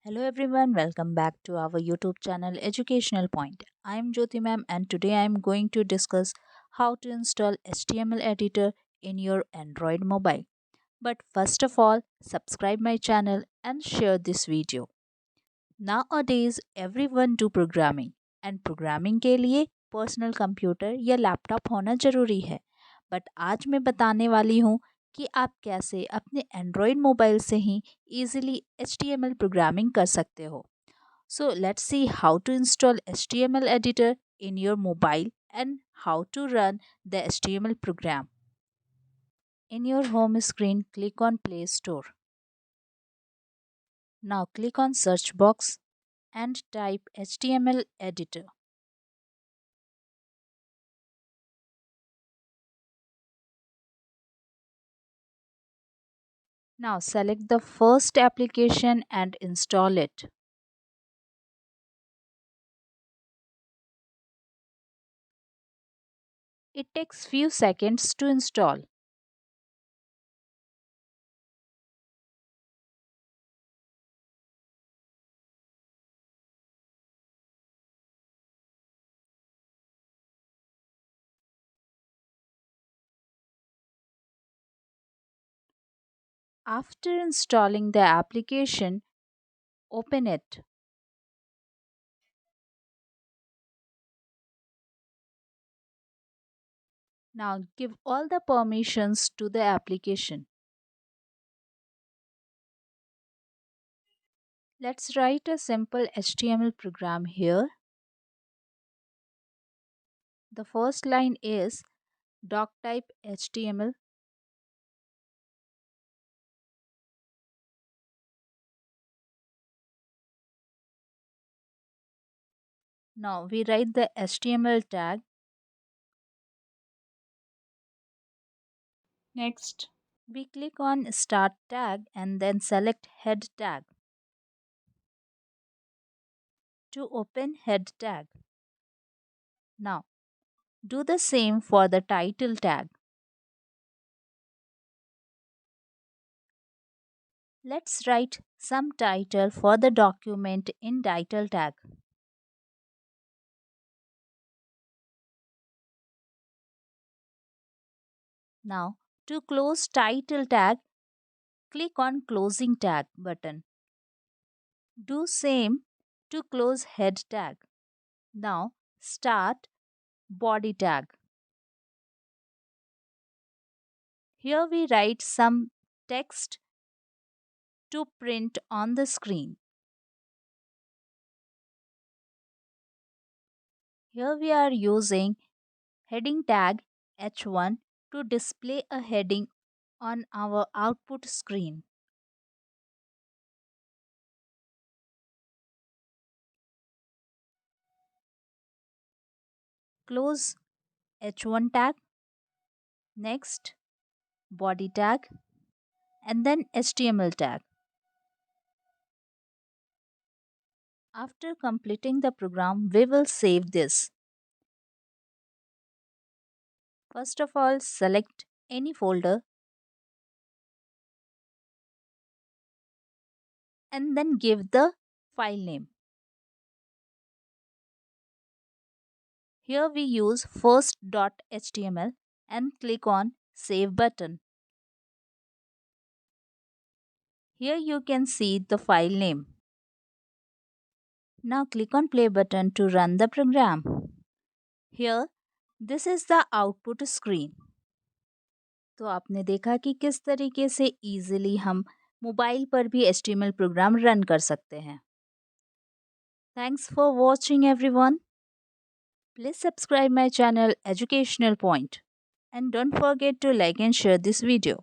Hello everyone, welcome back to our YouTube channel Educational Point. I am Jyoti ma'am and today I am going to discuss how to install HTML editor in your Android mobile. But first of all, subscribe my channel and share this video. Nowadays everyone do programming and programming के लिए personal computer या laptop होना ज़रूरी है but आज मैं बताने वाली हूँ कि आप कैसे अपने एंड्रॉयड मोबाइल से ही इजीली HTML प्रोग्रामिंग कर सकते हो. So let's see how to install HTML editor in your mobile and how to run the HTML program. In your home screen, click on Play Store. Now click on search box and type HTML editor. Now select the first application and install it. It takes few seconds to install. After installing the application, open it. Now give all the permissions to the application. Let's write a simple HTML program here. The first line is doctype HTML. Now we write the HTML tag. Next, we click on Start tag and then select Head tag. To open Head tag. Now, do the same for the Title tag. Let's write some title for the document in Title tag. Now, to close Title tag, click on Closing tag button. Do same to close Head tag. Now, start Body tag. Here we write some text to print on the screen. Here we are using heading tag H1 to display a heading on our output screen. Close H1 tag, next body tag, and then HTML tag. After completing the program, we will save this. First of all, select any folder and then give the file name. Here we use first.html and click on Save button. Here you can see the file name. Now click on Play button to run the program. Here, this is the output screen. तो आपने देखा कि किस तरीके से easily हम mobile पर भी HTML प्रोग्राम रन कर सकते हैं. Thanks for watching everyone. Please subscribe my channel Educational Point and don't forget to like and share this video.